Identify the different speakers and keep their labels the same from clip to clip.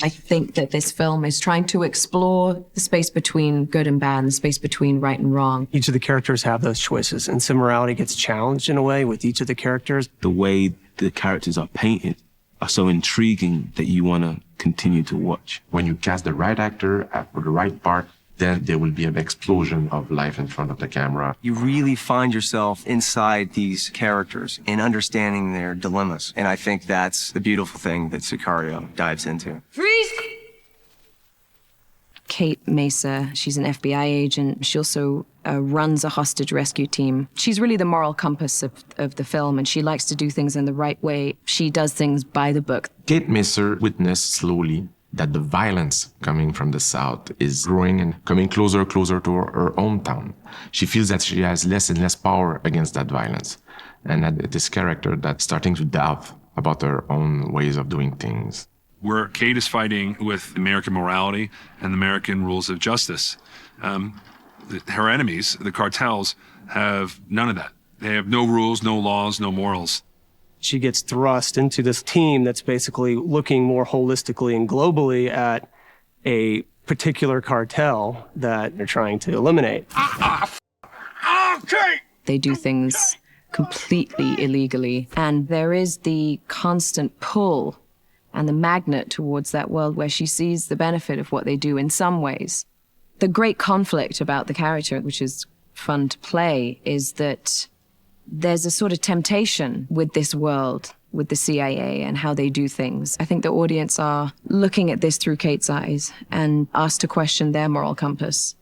Speaker 1: I think that this film is trying to explore the space between good and bad, and the space between right and wrong.
Speaker 2: Each of the characters have those choices, and some morality gets challenged in a way with each of the characters.
Speaker 3: The way the characters are painted are so intriguing that you want to continue to watch.
Speaker 4: When you cast the right actor for the right part, then there will be an explosion of life in front of the camera.
Speaker 5: You really find yourself inside these characters and understanding their dilemmas. And I think that's the beautiful thing that Sicario dives into.
Speaker 1: Freeze! Kate Mesa, she's an FBI agent. She also runs a hostage rescue team. She's really the moral compass of the film, and she likes to do things in the right way. She does things by the book.
Speaker 4: Kate Mesa witnessed slowly that the violence coming from the south is growing and coming closer to her hometown. She feels that she has less and less power against that violence. And that this character that's starting to doubt about her own ways of doing things.
Speaker 6: Where Kate is fighting with American morality and American rules of justice. Her enemies, the cartels, have none of that. They have no rules, no laws, no morals.
Speaker 2: She gets thrust into this team that's basically looking more holistically and globally at a particular cartel that they're trying to eliminate.
Speaker 1: Okay. They do things completely illegally, and there is the constant pull and the magnet towards that world where she sees the benefit of what they do in some ways. The great conflict about the character, which is fun to play, is that there's a sort of temptation with this world, with the CIA and how they do things. I think the audience are looking at this through Kate's eyes and asked to question their moral compass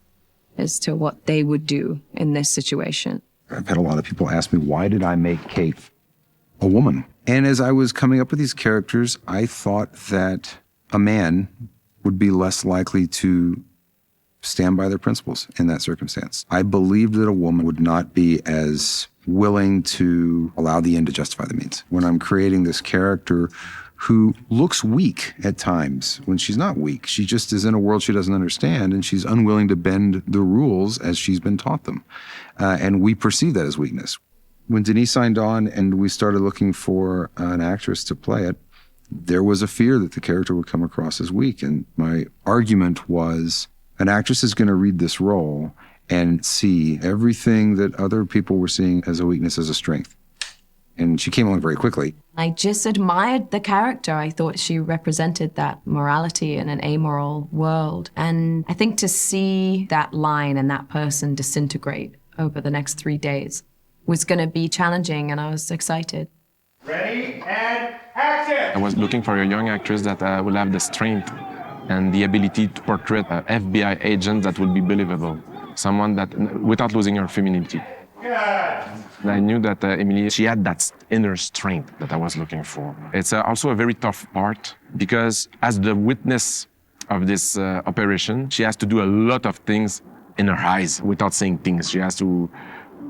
Speaker 1: as to what they would do in this situation.
Speaker 7: I've had a lot of people ask me, why did I make Kate a woman? And as I was coming up with these characters, I thought that a man would be less likely to stand by their principles in that circumstance. I believed that a woman would not be as willing to allow the end to justify the means. When I'm creating this character who looks weak at times, when she's not weak, she just is in a world she doesn't understand, and she's unwilling to bend the rules as she's been taught them. And we perceive that as weakness. When Denis signed on and we started looking for an actress to play it, there was a fear that the character would come across as weak. And my argument was, an actress is going to read this role and see everything that other people were seeing as a weakness as a strength. And she came along very quickly.
Speaker 1: I just admired the character. I thought she represented that morality in an amoral world. And I think to see that line and that person disintegrate over the next 3 days was going to be challenging, and I was excited.
Speaker 8: Ready and action!
Speaker 4: I was looking for a young actress that will have the strength and the ability to portray an FBI agent that would be believable. Someone that, without losing her femininity. And I knew that Emily, she had that inner strength that I was looking for. It's also a very tough part because as the witness of this operation, she has to do a lot of things in her eyes without saying things. She has to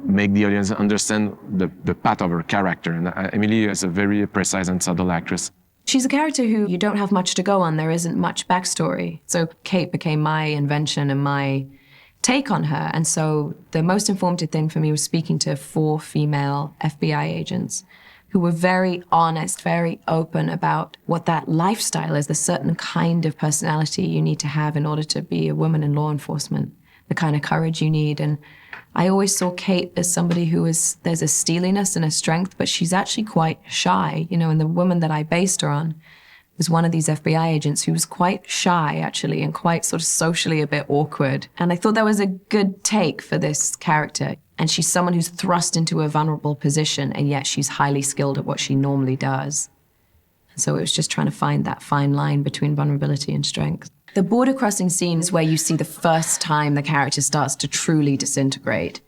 Speaker 4: make the audience understand the path of her character. And Emily is a very precise and subtle actress.
Speaker 1: She's a character who you don't have much to go on. There isn't much backstory. So Kate became my invention and my take on her. And so the most informative thing for me was speaking to 4 female FBI agents who were very honest, very open about what that lifestyle is, the certain kind of personality you need to have in order to be a woman in law enforcement, the kind of courage you need. And I always saw Kate as somebody who is, there's a steeliness and a strength, but she's actually quite shy, you know, and the woman that I based her on was one of these FBI agents who was quite shy, actually, and quite sort of socially a bit awkward. And I thought that was a good take for this character. And she's someone who's thrust into a vulnerable position, and yet she's highly skilled at what she normally does. So it was just trying to find that fine line between vulnerability and strength. The border crossing scene is where you see the first time the character starts to truly disintegrate,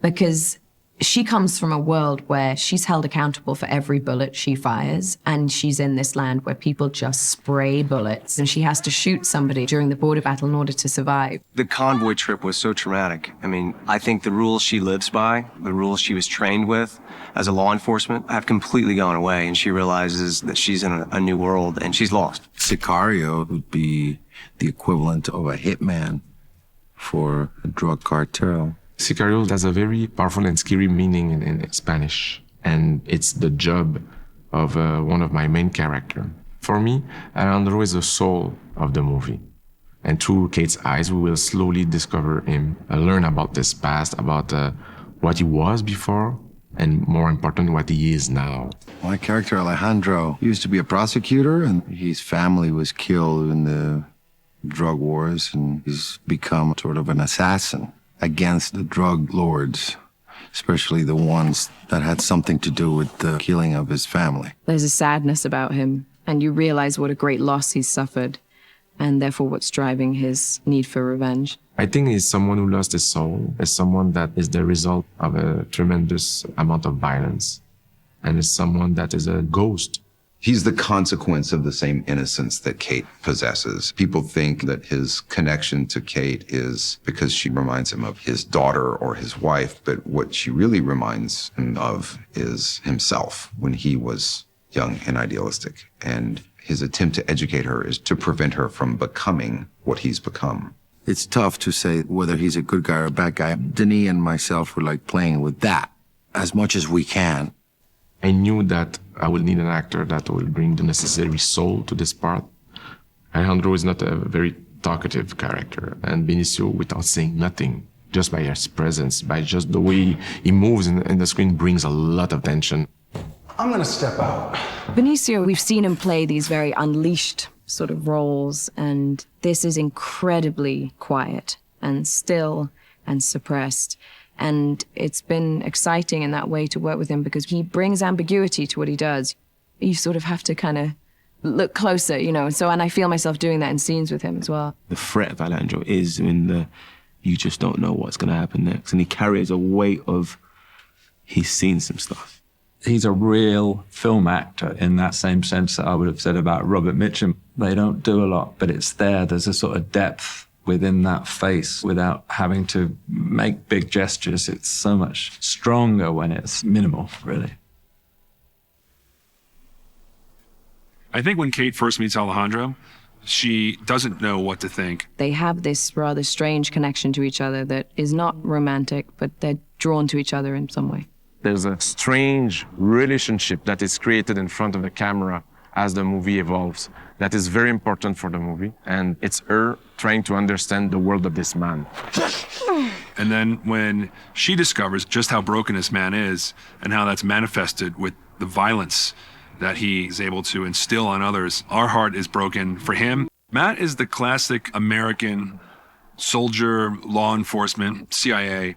Speaker 1: because she comes from a world where she's held accountable for every bullet she fires, and she's in this land where people just spray bullets, and she has to shoot somebody during the border battle in order to survive.
Speaker 5: The convoy trip was so traumatic. I mean, I think the rules she lives by, the rules she was trained with as a law enforcement, have completely gone away, and she realizes that she's in a new world, and she's lost.
Speaker 9: Sicario would be the equivalent of a hitman for a drug cartel.
Speaker 4: Sicario has a very powerful and scary meaning in Spanish, and it's the job of one of my main characters. For me, Alejandro is the soul of the movie. And through Kate's eyes, we will slowly discover him, learn about his past, about what he was before, and more important, what he is now.
Speaker 7: My character, Alejandro, used to be a prosecutor, and his family was killed in the drug wars, and he's become sort of an assassin against the drug lords, especially the ones that had something to do with the killing of his family.
Speaker 1: There's a sadness about him, and you realize what a great loss he's suffered, and therefore what's driving his need for revenge.
Speaker 4: I think he's someone who lost his soul, is someone that is the result of a tremendous amount of violence, and is someone that is a ghost.
Speaker 7: He's the consequence of the same innocence that Kate possesses. People think that his connection to Kate is because she reminds him of his daughter or his wife, but what she really reminds him of is himself when he was young and idealistic. And his attempt to educate her is to prevent her from becoming what he's become. It's tough to say whether he's a good guy or a bad guy. Denis and myself were like playing with that as much as we can.
Speaker 4: I knew that I would need an actor that will bring the necessary soul to this part. Alejandro is not a very talkative character, and Benicio, without saying nothing, just by his presence, by just the way he moves in the screen, brings a lot of tension.
Speaker 8: I'm gonna step out.
Speaker 1: Benicio, we've seen him play these very unleashed sort of roles, and this is incredibly quiet and still and suppressed. And it's been exciting in that way to work with him because he brings ambiguity to what he does. You sort of have to kind of look closer, you know. And I feel myself doing that in scenes with him as well.
Speaker 3: The threat of Alejandro is in you just don't know what's going to happen next. And he carries a weight of, he's seen some stuff.
Speaker 10: He's a real film actor in that same sense that I would have said about Robert Mitchum. They don't do a lot, but it's there. There's a sort of depth within that face without having to make big gestures. It's so much stronger when it's minimal, really.
Speaker 6: I think when Kate first meets Alejandro, she doesn't know what to think.
Speaker 1: They have this rather strange connection to each other that is not romantic, but they're drawn to each other in some way.
Speaker 4: There's a strange relationship that is created in front of the camera as the movie evolves that is very important for the movie. And it's her trying to understand the world of this man.
Speaker 6: And then when she discovers just how broken this man is and how that's manifested with the violence that he is able to instill on others, our heart is broken for him. Matt is the classic American soldier, law enforcement, CIA,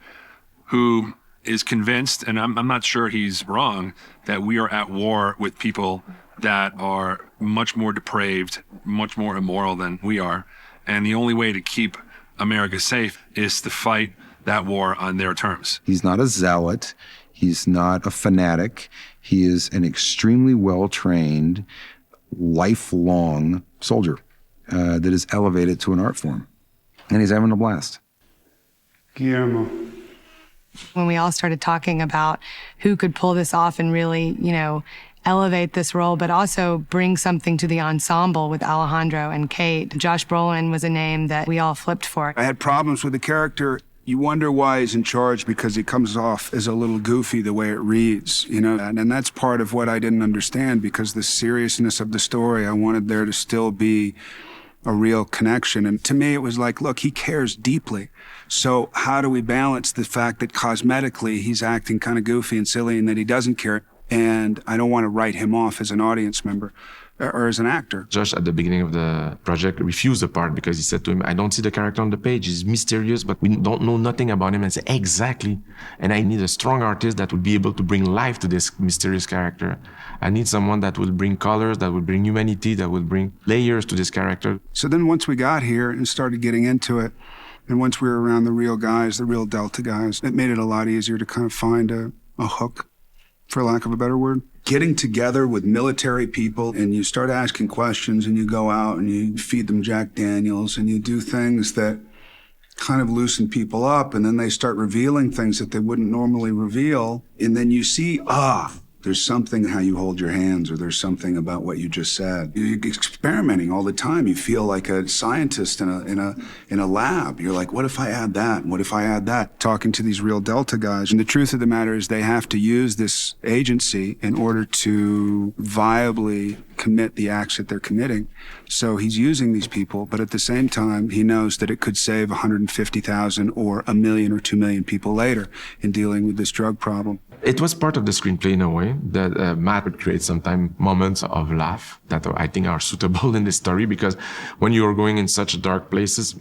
Speaker 6: who is convinced, and I'm not sure he's wrong, that we are at war with people that are much more depraved, much more immoral than we are. And the only way to keep America safe is to fight that war on their terms.
Speaker 7: He's not a zealot. He's not a fanatic. He is an extremely well-trained, lifelong soldier that is elevated to an art form. And he's having a blast.
Speaker 8: Guillermo.
Speaker 11: When we all started talking about who could pull this off and really, elevate this role, but also bring something to the ensemble with Alejandro and Kate, Josh Brolin was a name that we all flipped for.
Speaker 8: I had problems with the character. You wonder why he's in charge because he comes off as a little goofy the way it reads, and that's part of what I didn't understand because the seriousness of the story, I wanted there to still be a real connection. And to me, it was like, look, he cares deeply. So how do we balance the fact that cosmetically he's acting kind of goofy and silly and that he doesn't care? And I don't want to write him off as an audience member or as an actor.
Speaker 4: Josh, at the beginning of the project, refused the part because he said to him, I don't see the character on the page. He's mysterious, but we don't know nothing about him. And I said, exactly. And I need a strong artist that will be able to bring life to this mysterious character. I need someone that will bring colors, that will bring humanity, that will bring layers to this character.
Speaker 8: So then once we got here and started getting into it, and once we were around the real guys, the real Delta guys, it made it a lot easier to kind of find a hook, for lack of a better word. Getting together with military people and you start asking questions and you go out and you feed them Jack Daniels and you do things that kind of loosen people up and then they start revealing things that they wouldn't normally reveal. And then you see, There's something how you hold your hands, or there's something about what you just said. You're experimenting all the time. You feel like a scientist in a lab. You're like, what if I add that? And what if I add that? Talking to these real Delta guys. And the truth of the matter is they have to use this agency in order to viably commit the acts that they're committing. So he's using these people, but at the same time, he knows that it could save 150,000 or 1 million or 2 million people later in dealing with this drug problem.
Speaker 4: It was part of the screenplay in a way that Matt would create sometimes moments of laugh that I think are suitable in the story, because when you are going in such dark places,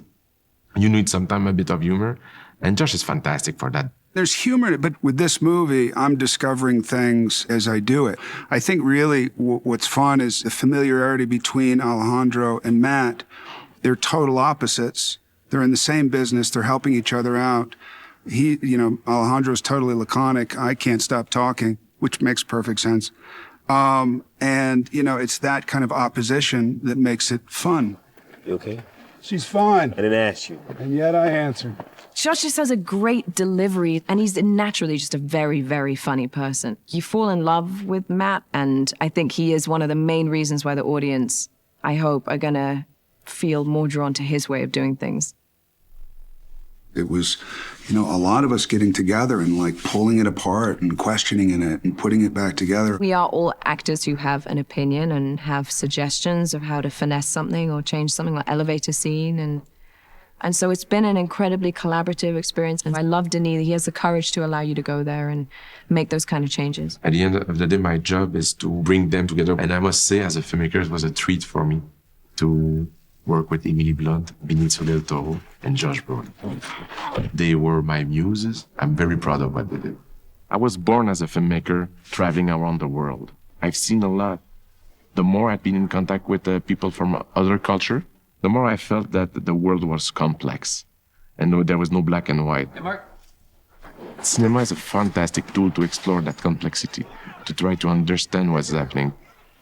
Speaker 4: you need sometimes a bit of humor. And Josh is fantastic for that.
Speaker 8: There's humor, but with this movie, I'm discovering things as I do it. I think really what's fun is the familiarity between Alejandro and Matt. They're total opposites. They're in the same business. They're helping each other out. Alejandro's totally laconic. I can't stop talking, which makes perfect sense. It's that kind of opposition that makes it fun.
Speaker 3: You okay?
Speaker 8: She's fine.
Speaker 3: I didn't ask you.
Speaker 8: And yet I answered.
Speaker 1: Josh just has a great delivery, and he's naturally just a very, very funny person. You fall in love with Matt, and I think he is one of the main reasons why the audience, I hope, are gonna feel more drawn to his way of doing things.
Speaker 8: It was, a lot of us getting together and like pulling it apart and questioning it and putting it back together.
Speaker 1: We are all actors who have an opinion and have suggestions of how to finesse something or change something, like elevate a scene. And so it's been an incredibly collaborative experience. And I love Denis. He has the courage to allow you to go there and make those kind of changes.
Speaker 4: At the end of the day, my job is to bring them together. And I must say, as a filmmaker, it was a treat for me to work with Emily Blunt, Benicio Del Toro, and Josh Brolin. They were my muses. I'm very proud of what they did. I was born as a filmmaker, traveling around the world. I've seen a lot. The more I've been in contact with people from other culture, the more I felt that the world was complex and there was no black and white. Hey, Mark. Cinema is a fantastic tool to explore that complexity, to try to understand what's happening.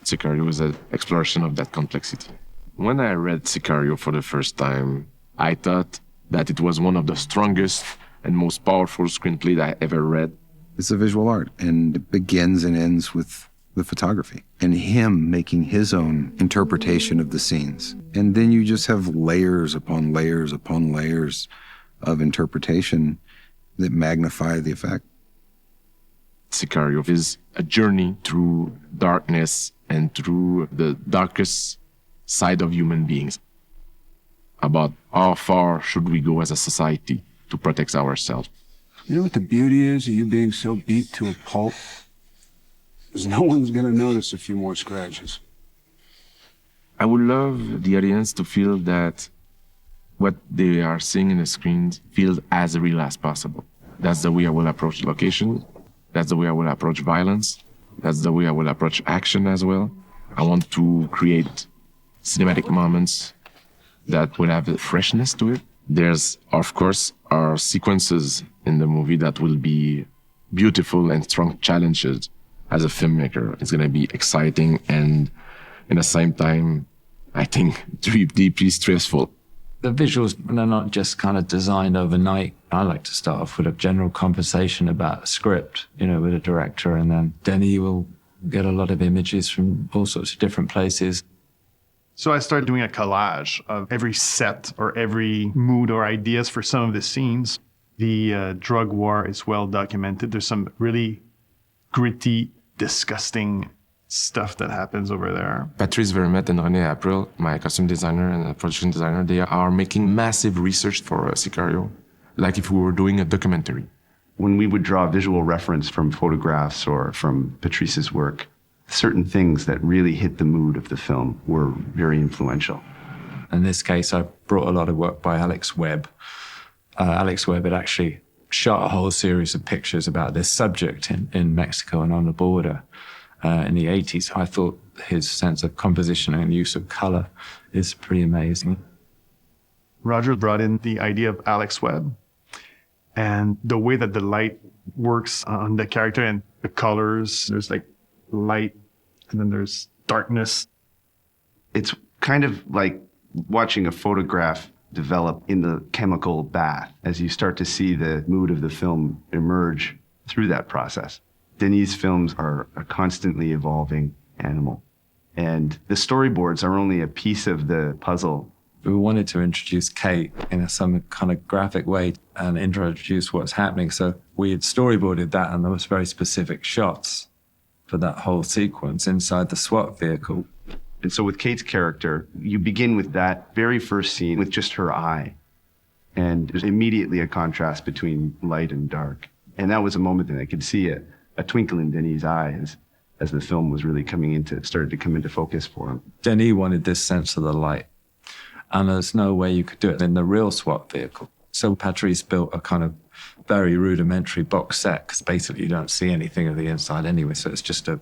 Speaker 4: Sicario was an exploration of that complexity. When I read Sicario for the first time, I thought that it was one of the strongest and most powerful screenplays I ever read.
Speaker 7: It's a visual art, and it begins and ends with the photography and him making his own interpretation of the scenes. And then you just have layers upon layers upon layers of interpretation that magnify the effect.
Speaker 4: Sicario is a journey through darkness and through the darkest side of human beings, about how far should we go as a society to protect ourselves.
Speaker 8: You know what the beauty is of you being so beat to a pulp? Is no one's gonna notice a few more scratches.
Speaker 4: I would love the audience to feel that what they are seeing in the screen feels as real as possible. That's the way I will approach location. That's the way I will approach violence. That's the way I will approach action as well. I want to create cinematic moments that will have a freshness to it. There's, of course, our sequences in the movie that will be beautiful and strong challenges. As a filmmaker, it's going to be exciting and, in the same time, I think, deeply stressful.
Speaker 10: The visuals, they're not just kind of designed overnight. I like to start off with a general conversation about a script, with a director, and then Denis will get a lot of images from all sorts of different places.
Speaker 12: So I started doing a collage of every set or every mood or ideas for some of the scenes. The drug war is well documented. There's some really gritty, disgusting stuff that happens over there.
Speaker 4: Patrice Vermette and René April, my costume designer and production designer, they are making massive research for Sicario, like if we were doing a documentary.
Speaker 13: When we would draw visual reference from photographs or from Patrice's work, certain things that really hit the mood of the film were very influential.
Speaker 10: In this case, I brought a lot of work by Alex Webb. Alex Webb had actually shot a whole series of pictures about this subject in Mexico and on the border in the 80s. I thought his sense of composition and use of color is pretty amazing.
Speaker 12: Roger brought in the idea of Alex Webb and the way that the light works on the character and the colors. There's like light and then there's darkness.
Speaker 13: It's kind of like watching a photograph develop in the chemical bath as you start to see the mood of the film emerge through that process. Denis' films are a constantly evolving animal. And the storyboards are only a piece of the puzzle.
Speaker 10: We wanted to introduce Kate in some kind of graphic way and introduce what's happening. So we had storyboarded that, and there was very specific shots for that whole sequence inside the SWAT vehicle.
Speaker 13: And so with Kate's character, you begin with that very first scene with just her eye. And there's immediately a contrast between light and dark. And that was a moment that I could see a twinkle in Denis' eye as the film was really started to come into focus for him.
Speaker 10: Denis wanted this sense of the light. And there's no way you could do it in the real SWAT vehicle. So Patrice built a kind of very rudimentary box set, because basically you don't see anything of the inside anyway, so it's just a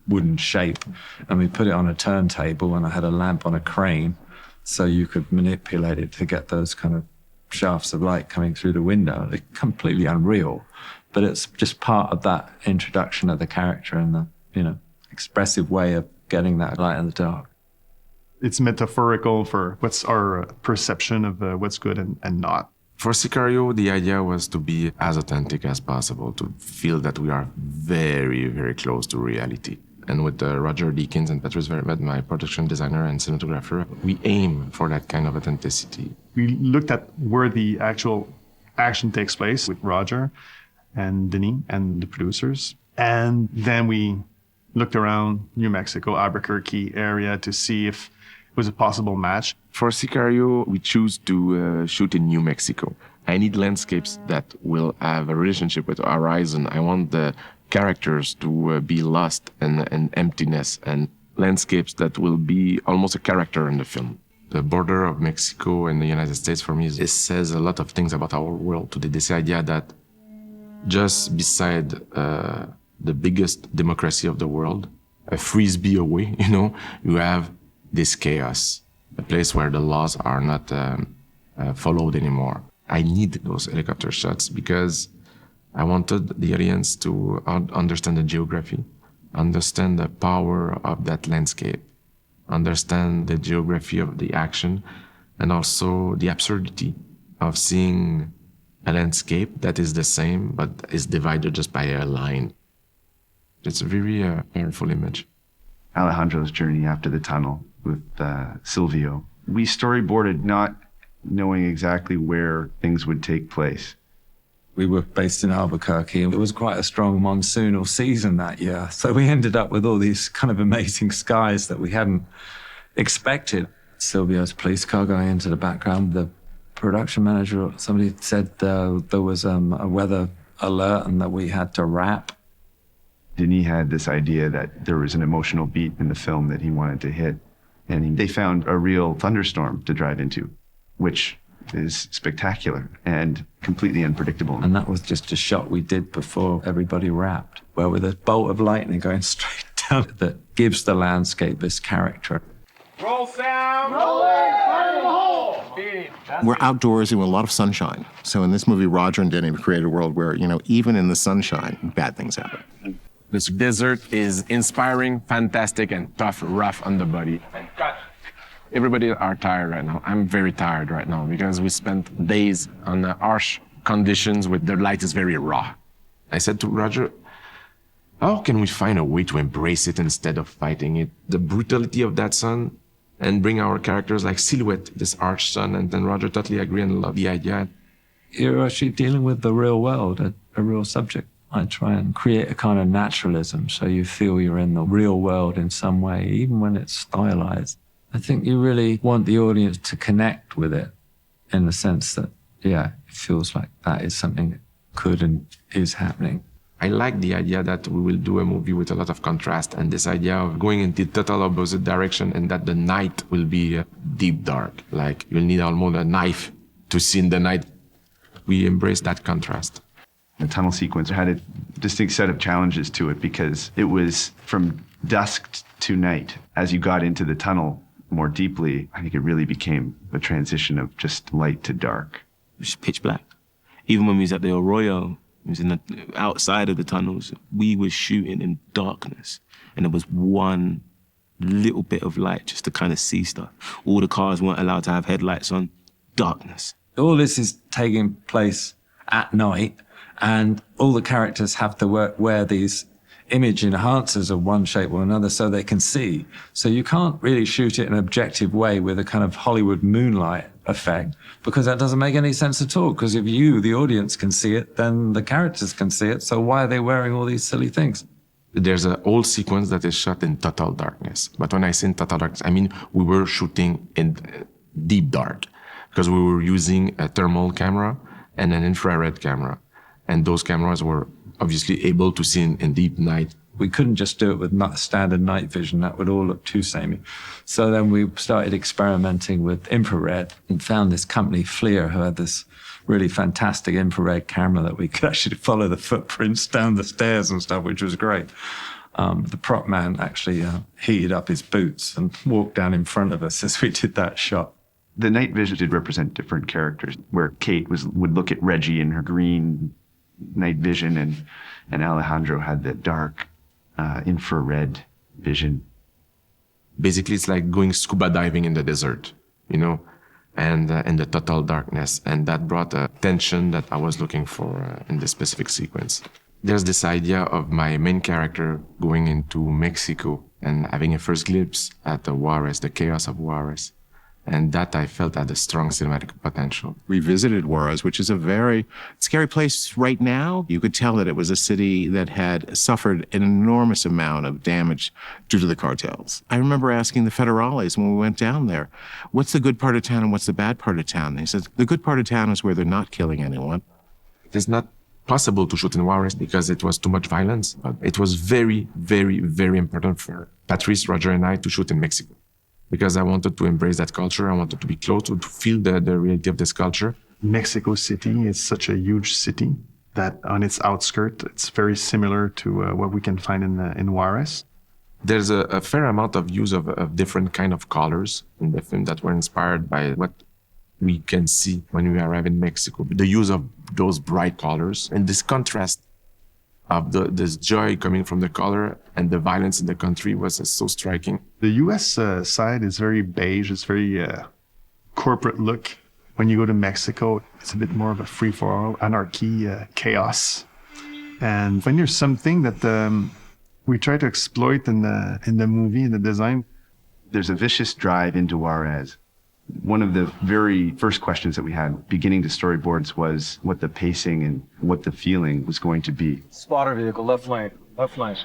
Speaker 10: wooden shape. And we put it on a turntable, and I had a lamp on a crane, so you could manipulate it to get those kind of shafts of light coming through the window. They're completely unreal, but it's just part of that introduction of the character and the, expressive way of getting that light in the dark.
Speaker 12: It's metaphorical for what's our perception of what's good and not.
Speaker 4: For Sicario, the idea was to be as authentic as possible, to feel that we are very, very close to reality. And with Roger Deakins and Patrice Vermette, my production designer and cinematographer, we aim for that kind of authenticity.
Speaker 12: We looked at where the actual action takes place with Roger and Denis and the producers. And then we looked around New Mexico, Albuquerque area to see if it was a possible match.
Speaker 4: For Sicario, we choose to shoot in New Mexico. I need landscapes that will have a relationship with the horizon. I want the characters to be lost in emptiness, and landscapes that will be almost a character in the film. The border of Mexico and the United States, for me, it says a lot of things about our world today. This idea that just beside the biggest democracy of the world, a frisbee away, you have this chaos, a place where the laws are not followed anymore. I need those helicopter shots because I wanted the audience to understand the geography, understand the power of that landscape, understand the geography of the action, and also the absurdity of seeing a landscape that is the same but is divided just by a line. It's a very powerful image.
Speaker 13: Alejandro's journey after the tunnel with Silvio. We storyboarded not knowing exactly where things would take place.
Speaker 10: We were based in Albuquerque, and it was quite a strong monsoonal season that year. So we ended up with all these kind of amazing skies that we hadn't expected. Silvio's police car going into the background. The production manager, somebody said there was a weather alert and that we had to rap.
Speaker 13: Denis had this idea that there was an emotional beat in the film that he wanted to hit. And they found a real thunderstorm to drive into, which is spectacular and completely unpredictable.
Speaker 10: And that was just a shot we did before everybody rapped, where with a bolt of lightning going straight down that gives the landscape this character.
Speaker 14: Roll sound! Rolling! Fire in the hole! We're outdoors and with a lot of sunshine. So in this movie, Roger and Denis created a world where, even in the sunshine, bad things happen.
Speaker 4: This desert is inspiring, fantastic, and tough, rough on the body. Everybody are tired right now. I'm very tired right now because we spent days on harsh conditions with the light is very raw. I said to Roger, how can we find a way to embrace it instead of fighting it? The brutality of that sun, and bring our characters like silhouette, this harsh sun, and then Roger totally agree and love the idea.
Speaker 10: You're actually dealing with the real world, a real subject. I try and create a kind of naturalism so you feel you're in the real world in some way, even when it's stylized. I think you really want the audience to connect with it in the sense that, it feels like that is something that could and is happening.
Speaker 4: I like the idea that we will do a movie with a lot of contrast and this idea of going in the total opposite direction and that the night will be deep dark. Like you'll need almost a knife to see in the night. We embrace that contrast.
Speaker 13: The tunnel sequence had a distinct set of challenges to it because it was from dusk to night. As you got into the tunnel more deeply, I think it really became a transition of just light to dark.
Speaker 3: It was pitch black. Even when we was at the Arroyo, it was in the outside of the tunnels, we were shooting in darkness. And there was one little bit of light just to kind of see stuff. All the cars weren't allowed to have headlights on. Darkness.
Speaker 10: All this is taking place at night, and all the characters have to wear these image enhancers of one shape or another so they can see. So you can't really shoot it in an objective way with a kind of Hollywood moonlight effect, because that doesn't make any sense at all. Because if you, the audience, can see it, then the characters can see it. So why are they wearing all these silly things?
Speaker 4: There's an old sequence that is shot in total darkness. But when I say in total darkness, I mean we were shooting in deep dark because we were using a thermal camera and an infrared camera. And those cameras were obviously able to see in deep night.
Speaker 10: We couldn't just do it with standard night vision. That would all look too samey. So then we started experimenting with infrared and found this company, FLIR, who had this really fantastic infrared camera that we could actually follow the footprints down the stairs and stuff, which was great. The prop man actually heated up his boots and walked down in front of us as we did that shot.
Speaker 13: The night vision did represent different characters, where Kate would look at Reggie in her green night vision, and Alejandro had the dark infrared vision.
Speaker 4: Basically, it's like going scuba diving in the desert, you know, and in the total darkness. And that brought a tension that I was looking for in this specific sequence. There's this idea of my main character going into Mexico and having a first glimpse at the Juarez, the chaos of Juarez. And that I felt had a strong cinematic potential.
Speaker 14: Revisited Juarez, which is a very scary place right now. You could tell that it was a city that had suffered an enormous amount of damage due to the cartels. I remember asking the federales when we went down there, what's the good part of town and what's the bad part of town? They said, the good part of town is where they're not killing anyone.
Speaker 4: It's not possible to shoot in Juarez because it was too much violence. But it was very, very, very important for Patrice, Roger, and I to shoot in Mexico, because I wanted to embrace that culture. I wanted to be close, to feel the reality of this culture.
Speaker 12: Mexico City is such a huge city that on its outskirts, it's very similar to what we can find in Juarez.
Speaker 4: There's a fair amount of use of different kind of colors in the film that were inspired by what we can see when we arrive in Mexico. The use of those bright colors and this contrast of this joy coming from the color and the violence in the country was so striking.
Speaker 12: The U.S. side is very beige. It's very corporate look. When you go to Mexico, it's a bit more of a free-for-all, anarchy, chaos. And when there's something that we try to exploit in the movie, in the design.
Speaker 13: There's a vicious drive into Juarez. One of the very first questions that we had beginning to storyboards was what the pacing and what the feeling was going to be.
Speaker 15: Spotter vehicle, left lane, left lane.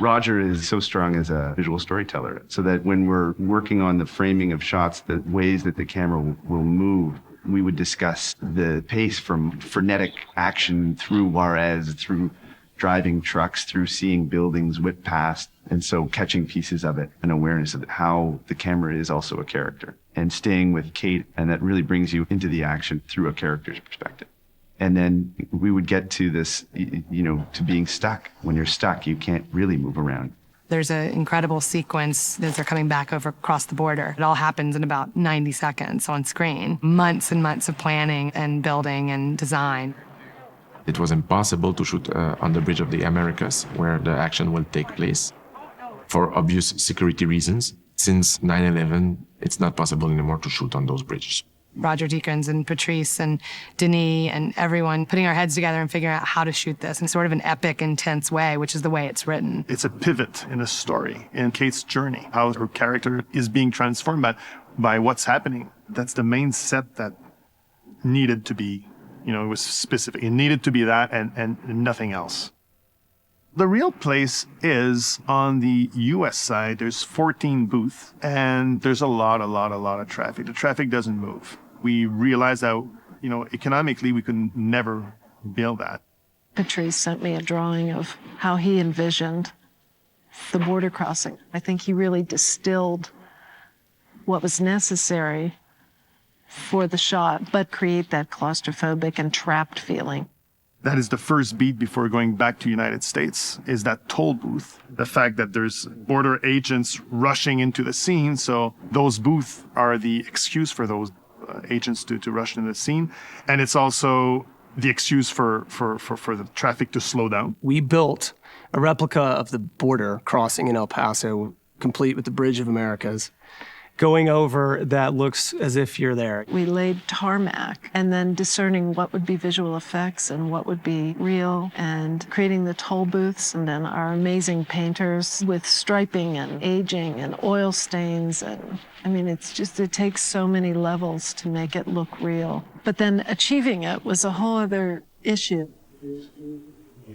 Speaker 13: Roger is so strong as a visual storyteller, so that when we're working on the framing of shots, the ways that the camera will move, we would discuss the pace from frenetic action through Juarez, through driving trucks, through seeing buildings whip past, and so catching pieces of it, an awareness of how the camera is also a character, and staying with Kate, and that really brings you into the action through a character's perspective. And then we would get to this, to being stuck. When you're stuck, you can't really move around.
Speaker 11: There's an incredible sequence as they're coming back over across the border. It all happens in about 90 seconds on screen. Months and months of planning and building and design.
Speaker 4: It was impossible to shoot on the Bridge of the Americas, where the action will take place, for obvious security reasons. Since 9/11, it's not possible anymore to shoot on those bridges.
Speaker 11: Roger Deakins and Patrice and Denis and everyone putting our heads together and figuring out how to shoot this in sort of an epic, intense way, which is the way it's written.
Speaker 12: It's a pivot in a story, in Kate's journey, how her character is being transformed by what's happening. That's the main set that needed to be, it was specific. It needed to be that and nothing else. The real place is on the U.S. side. There's 14 booths, and there's a lot of traffic. The traffic doesn't move. We realized that, economically, we could never build that.
Speaker 16: Patrice sent me a drawing of how he envisioned the border crossing. I think he really distilled what was necessary for the shot, but create that claustrophobic and trapped feeling.
Speaker 12: That is the first beat before going back to the United States, is that toll booth. The fact that there's border agents rushing into the scene, so those booths are the excuse for those agents to rush into the scene. And it's also the excuse for the traffic to slow down.
Speaker 2: We built a replica of the border crossing in El Paso, complete with the Bridge of Americas. going over that looks as if you're there.
Speaker 16: We laid tarmac and then discerning what would be visual effects and what would be real, and creating the toll booths, and then our amazing painters with striping and aging and oil stains. And I mean, it takes so many levels to make it look real. But then achieving it was a whole other issue.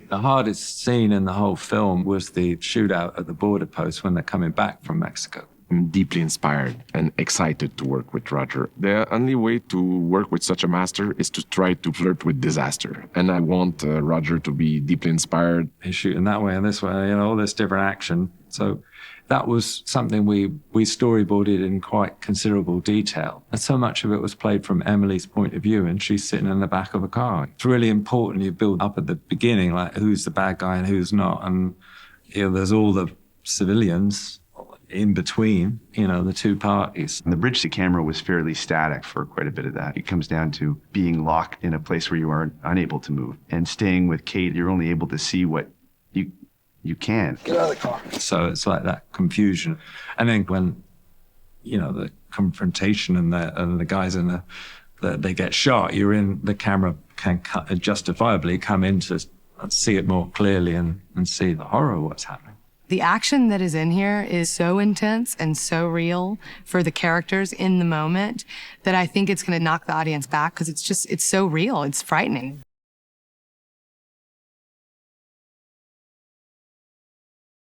Speaker 10: The hardest scene in the whole film was the shootout at the border post when they're coming back from Mexico.
Speaker 4: I'm deeply inspired and excited to work with Roger. The only way to work with such a master is to try to flirt with disaster. And I want Roger to be deeply inspired.
Speaker 10: He's shooting that way and this way, all this different action. So that was something we storyboarded in quite considerable detail. And so much of it was played from Emily's point of view, and she's sitting in the back of a car. It's really important you build up at the beginning, like who's the bad guy and who's not. And there's all the civilians in between, the two parties.
Speaker 13: The bridge to camera was fairly static for quite a bit of that. It comes down to being locked in a place where you are unable to move. And staying with Kate, you're only able to see what you can.
Speaker 15: Get out of the car.
Speaker 10: So it's like that confusion. And then when, the confrontation and the guys in they get shot, you're in, the camera can justifiably come in to see it more clearly and see the horror of what's happening.
Speaker 11: The action that is in here is so intense and so real for the characters in the moment that I think it's going to knock the audience back because it's so real. It's frightening.